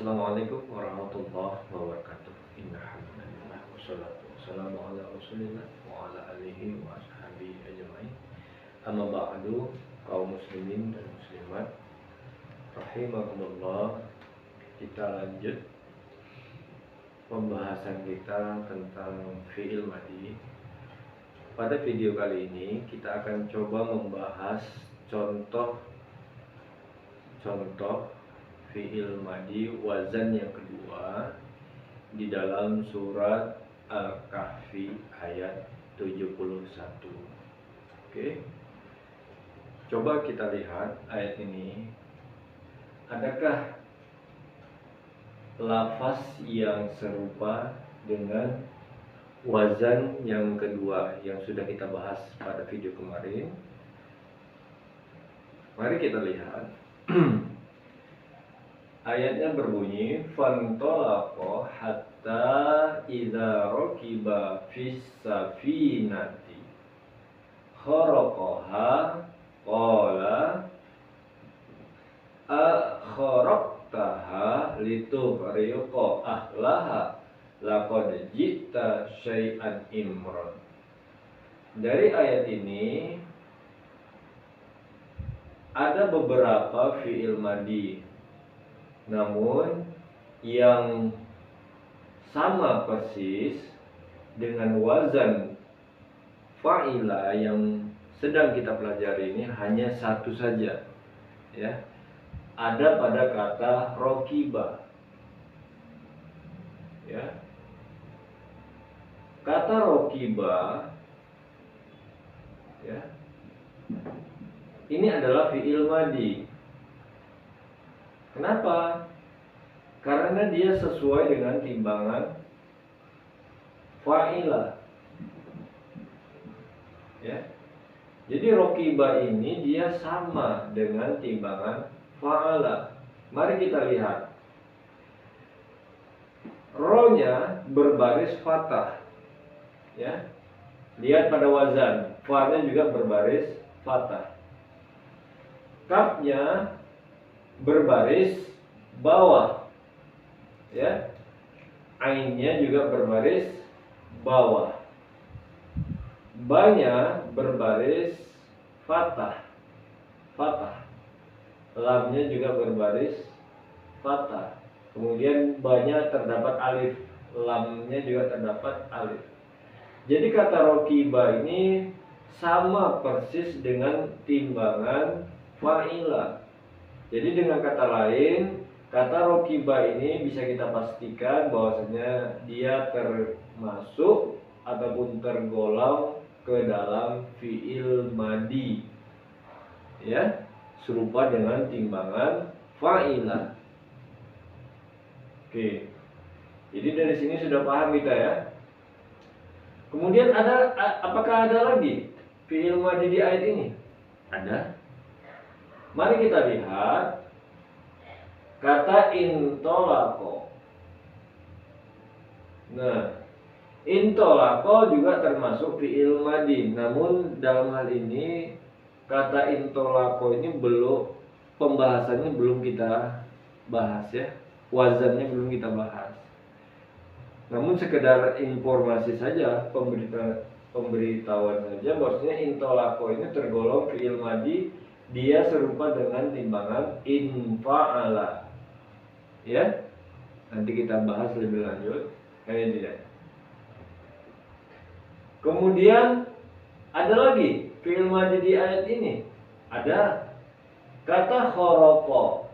Assalamualaikum warahmatullahi wabarakatuh. Innalhamdulillah wassalatu wassalamu ala Rasulillah wa ala alihi wa ashabihi ajmain. Amma ba'du, kaum muslimin dan muslimat rahimakumullah. Kita lanjut pembahasan kita tentang fi'il madhi. Pada video kali ini kita akan coba membahas contoh fi'il madhi wazan yang kedua di dalam surat Al-Kahfi ayat 71. Oke. Coba kita lihat ayat ini. Adakah lafaz yang serupa dengan wazan yang kedua yang sudah kita bahas pada video kemarin? Mari kita lihat. Ayatnya berbunyi fantalaqa hatta idza rakiba fis safinati kharaqaha qala akharaqtaha litughriqa ahlaha laqad ji'ta syai'an imran. Dari ayat ini ada beberapa fi'il madhi, namun yang sama persis dengan wazan fa'ila yang sedang kita pelajari ini hanya satu saja, ya. Ada pada kata rokiba, ya. Kata rokiba, ya, ini adalah fi'il madhi. Kenapa? Karena dia sesuai dengan timbangan fa'ilah, ya. Jadi rokiba ini dia sama dengan timbangan fa'ala. Mari kita lihat. Ro-nya berbaris fathah, ya. Lihat pada wazan, fa-nya juga berbaris fathah. Kaf-nya berbaris bawah, ya. Ainnya juga berbaris bawah. Ba-nya berbaris fathah. Lamnya juga berbaris fathah. Kemudian ba-nya terdapat alif, lamnya juga terdapat alif. Jadi kata rokiba ini sama persis dengan timbangan fa'ilah. Jadi dengan kata lain, kata rokiba ini bisa kita pastikan bahwasanya dia termasuk ataupun tergolong ke dalam fi'il madhi, ya, serupa dengan timbangan fa'ilah. Oke. Jadi dari sini sudah paham kita, ya. Kemudian apakah ada lagi fi'il madhi di ayat ini? Ada. Mari kita lihat kata intolako. Nah, intolako juga termasuk fi'il madhi. Namun dalam hal ini kata intolako ini pembahasannya belum kita bahas, ya. Wazannya belum kita bahas. Namun sekedar informasi saja, pemberitahuan saja bahwasanya intolako ini tergolong fi'il madhi. Dia serupa dengan timbangan infa'ala, ya. Nanti kita bahas lebih lanjut. Kayak dia. Kemudian ada lagi fi'il madhi di ayat ini. Ada kata khoroqo.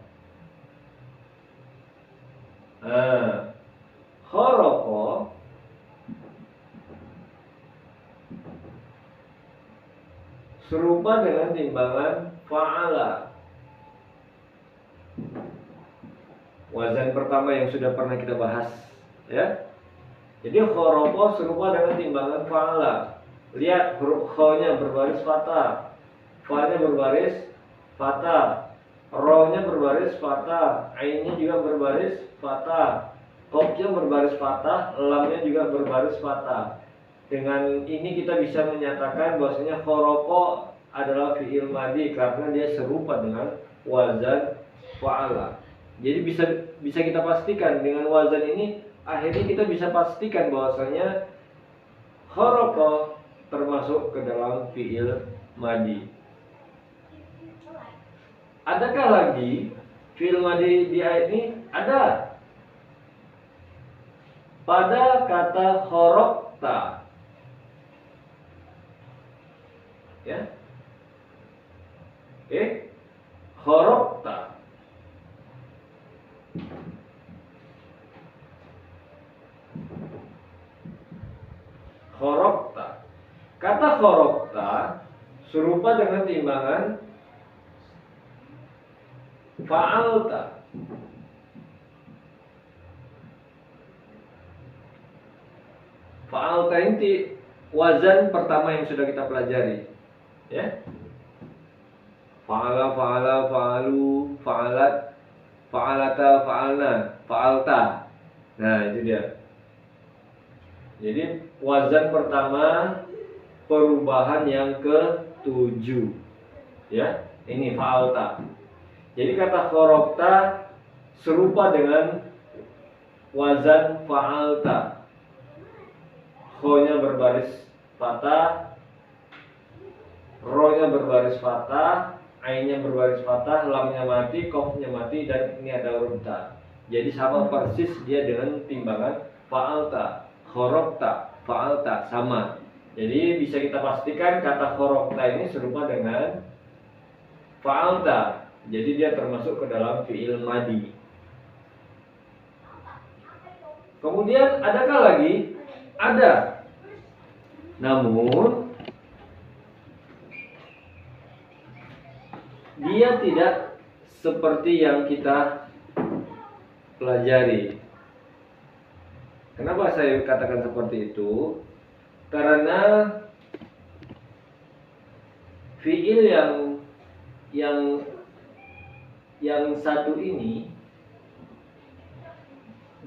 Khoroqo serupa dengan timbangan fa'ala. Wazan pertama yang sudah pernah kita bahas, ya. Jadi khoroqo serupa dengan timbangan fa'ala. Lihat huruf kho-nya berbaris fathah, fa-nya berbaris fathah, ro-nya berbaris fathah, ain-nya juga berbaris fathah, qaf-nya berbaris fathah, lamnya juga berbaris fathah. Dengan ini kita bisa menyatakan bahwasanya khoroqo adalah fi'il madhi karena dia serupa dengan wazan fa'ala. Jadi bisa kita pastikan dengan wazan ini, akhirnya kita bisa pastikan bahwasanya kharaqa termasuk ke dalam fiil madi. Adakah lagi fiil madi di ayat ini? Ada. Pada kata kharaqta, ya, oke, kharaqta. Kharaqta. Kata kharaqta serupa dengan timbangan fa'alta. Fa'alta ini wazan pertama yang sudah kita pelajari, ya. Fa'ala, fa'ala, fa'alu, fa'alat, fa'alata, fa'alna, fa'alta. Nah, itu dia. Jadi wazan pertama perubahan yang ke-7, ya. Ini fa'alta. Jadi kata kharaqta serupa dengan wazan fa'alta. Kho-nya berbaris fathah, ro-nya berbaris fathah, ain-nya berbaris fathah, lamnya mati, qaf-nya mati, dan ini ada huruf ta. Jadi sama persis dia dengan timbangan fa'alta, kharaqta, fa'alta, sama. Jadi bisa kita pastikan kata kharaqta ini serupa dengan fa'alta. Jadi dia termasuk ke dalam fi'il madi. Kemudian adakah lagi? Ada. Namun dia tidak seperti yang kita pelajari. Kenapa saya katakan seperti itu? Karena fiil yang satu ini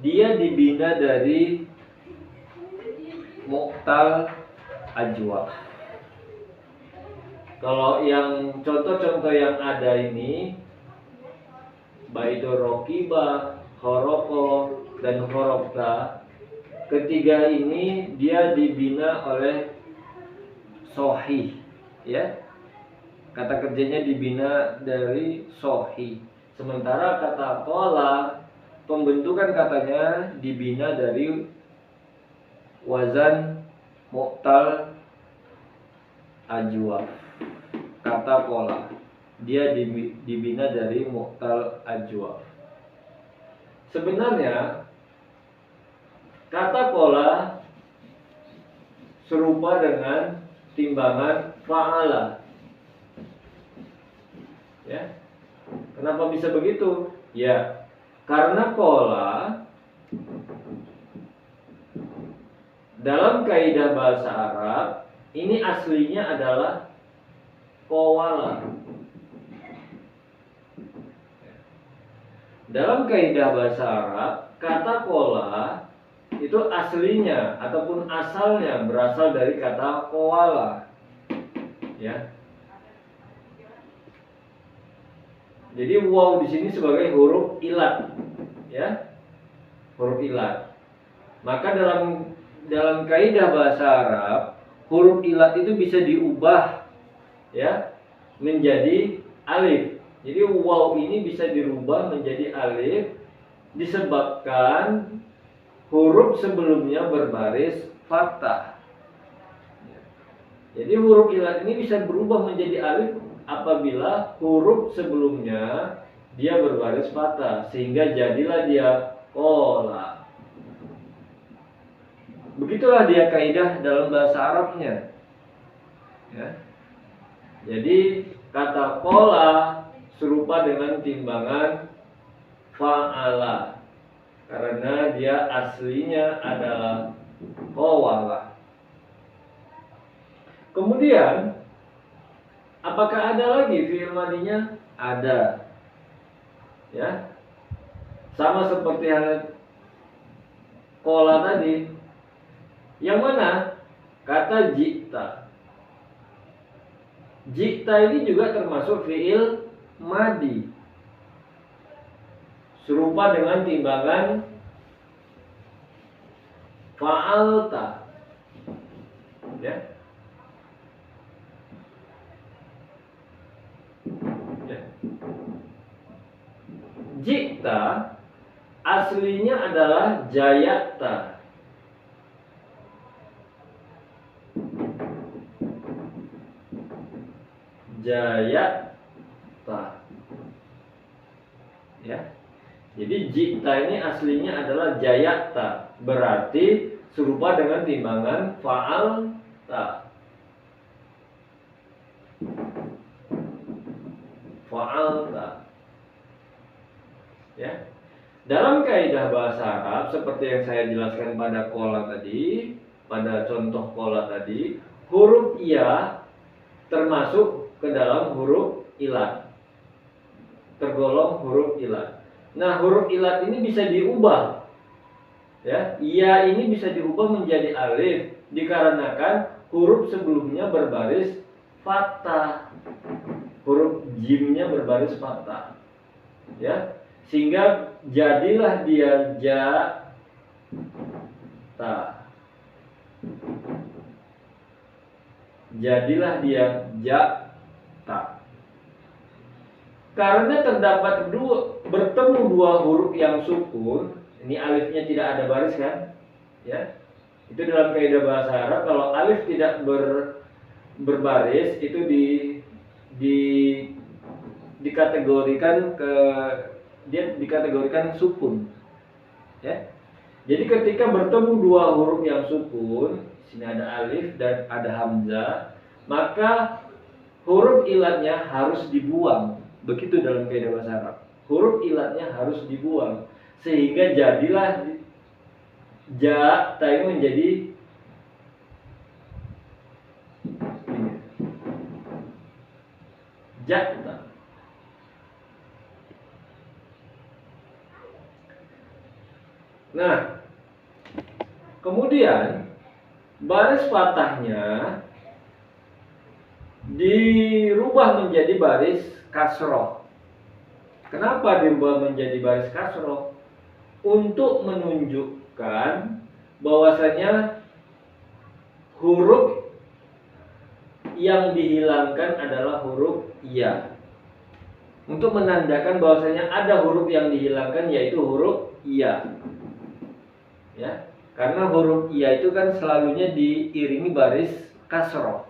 dia dibina dari mu'tal ajwa. Kalau yang contoh-contoh yang ada ini, baik itu rokiba, kharaqa, dan kharaqta, ketiga ini dia dibina oleh sohih, ya. Kata kerjanya dibina dari sohih. Sementara kata qala, pembentukan katanya dibina dari wazan mu'tal ajwa. Kata qala dia dibina dari mu'tal ajwa. Sebenarnya kata qala serupa dengan timbangan fa'ala, ya. Kenapa bisa begitu? Ya, karena qala dalam kaidah bahasa Arab ini aslinya adalah qawala. Dalam kaidah bahasa Arab, kata qala itu aslinya ataupun asalnya berasal dari kata qawala, ya. Jadi waw di sini sebagai huruf ilat, ya, huruf ilat. Maka dalam kaidah bahasa Arab, huruf ilat itu bisa diubah, ya, menjadi alif. Jadi waw ini bisa dirubah menjadi alif disebabkan huruf sebelumnya berbaris fathah. Jadi huruf ilat ini bisa berubah menjadi alif apabila huruf sebelumnya dia berbaris fathah, sehingga jadilah dia qala. Begitulah dia kaidah dalam bahasa Arabnya, ya. Jadi kata qala serupa dengan timbangan fa'ala karena dia aslinya adalah qawala. Kemudian apakah ada lagi fi'il madinya? Ada, ya. Sama seperti hal qala tadi. Yang mana? Kata jita. Jita ini juga termasuk fi'il madi. serupa dengan timbangan fa'alta. Ya. Ya. Jikta aslinya adalah jayata. Jayata. Ya. Jadi jikta ini aslinya adalah jayata, berarti serupa dengan timbangan fa'alta. Fa'alta. Ya. Dalam kaidah bahasa Arab seperti yang saya jelaskan pada qola tadi, pada contoh qola tadi, huruf ya termasuk ke dalam huruf ilat. Tergolong huruf ilat. Nah, huruf ilat ini bisa diubah. Ya, ya ini bisa diubah menjadi alif dikarenakan huruf sebelumnya berbaris fathah. Huruf jimnya berbaris fathah. Ya, sehingga jadilah dia ja-ta. Jadilah dia ja-ta. Karena terdapat bertemu dua huruf yang sukun, ini alifnya tidak ada baris kan? Ya. Itu dalam kaidah bahasa Arab, kalau alif tidak berbaris itu dikategorikan dia dikategorikan sukun. Ya. Jadi ketika bertemu dua huruf yang sukun, sini ada alif dan ada hamzah, maka huruf ilatnya harus dibuang. Begitu dalam kaidah bahasa Arab. Huruf ilatnya harus dibuang sehingga jadilah ja ta menjadi ja-ta. Nah, kemudian baris fathahnya dirubah menjadi baris kasroh. Kenapa dirubah menjadi baris kasroh? Untuk menunjukkan bahwasanya huruf yang dihilangkan adalah huruf ya. Untuk menandakan bahwasanya ada huruf yang dihilangkan, yaitu huruf ya. Ya, karena huruf ya itu kan selalunya diiringi baris kasroh.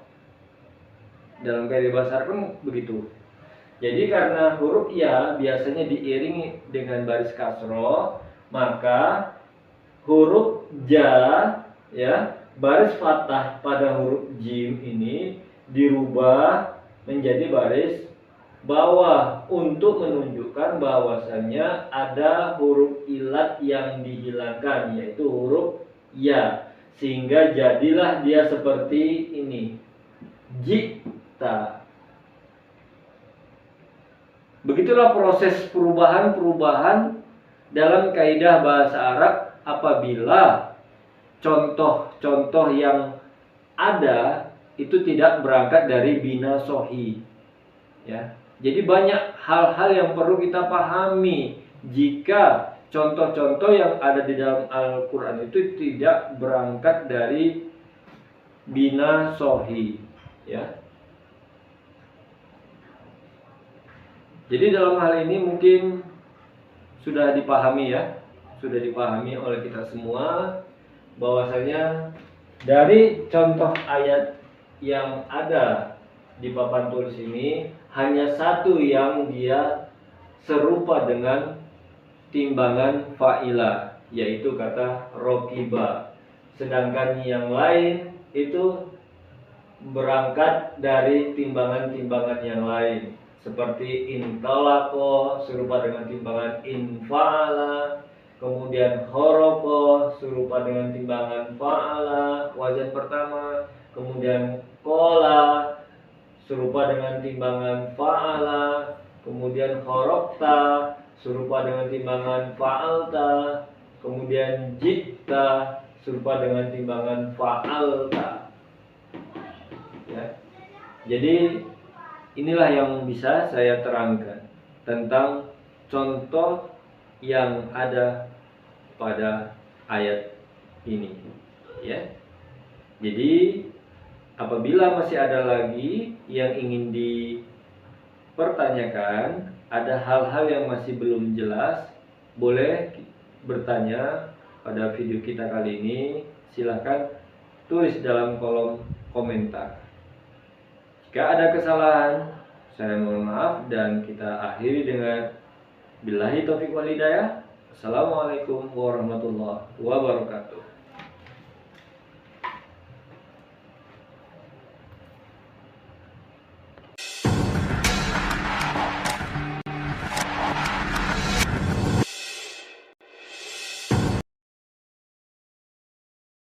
Dalam kaidah bahasa Arab kan begitu. Jadi karena huruf ya biasanya diiringi dengan baris kasroh, maka huruf ja, ya, baris fathah pada huruf jim ini dirubah menjadi baris bawah untuk menunjukkan bahwasannya ada huruf ilat yang dihilangkan, yaitu huruf ya, sehingga jadilah dia seperti ini, jikta. Begitulah proses perubahan dalam kaidah bahasa Arab apabila contoh-contoh yang ada itu tidak berangkat dari bina sohi. Ya. Jadi banyak hal-hal yang perlu kita pahami jika contoh-contoh yang ada di dalam Al-Quran itu tidak berangkat dari bina sohi. Ya. Jadi dalam hal ini mungkin sudah dipahami ya, sudah dipahami oleh kita semua bahwasanya dari contoh ayat yang ada di papan tulis ini hanya satu yang dia serupa dengan timbangan fa'ila, yaitu kata rokiba. Sedangkan yang lain itu berangkat dari timbangan-timbangan yang lain, seperti intalako serupa dengan timbangan infa'ala, kemudian horoko serupa dengan timbangan fa'ala wazan pertama, kemudian kola serupa dengan timbangan fa'ala, kemudian horokta serupa dengan timbangan fa'alta, kemudian jikta serupa dengan timbangan fa'alta. Ya. Jadi inilah yang bisa saya terangkan tentang contoh yang ada pada ayat ini, ya. Jadi apabila masih ada lagi yang ingin dipertanyakan, ada hal-hal yang masih belum jelas, boleh bertanya pada video kita kali ini. Silahkan tulis dalam kolom komentar. Jika ada kesalahan, saya mohon maaf, dan kita akhiri dengan billahi taufiq wal hidayah. Assalamualaikum warahmatullahi wabarakatuh.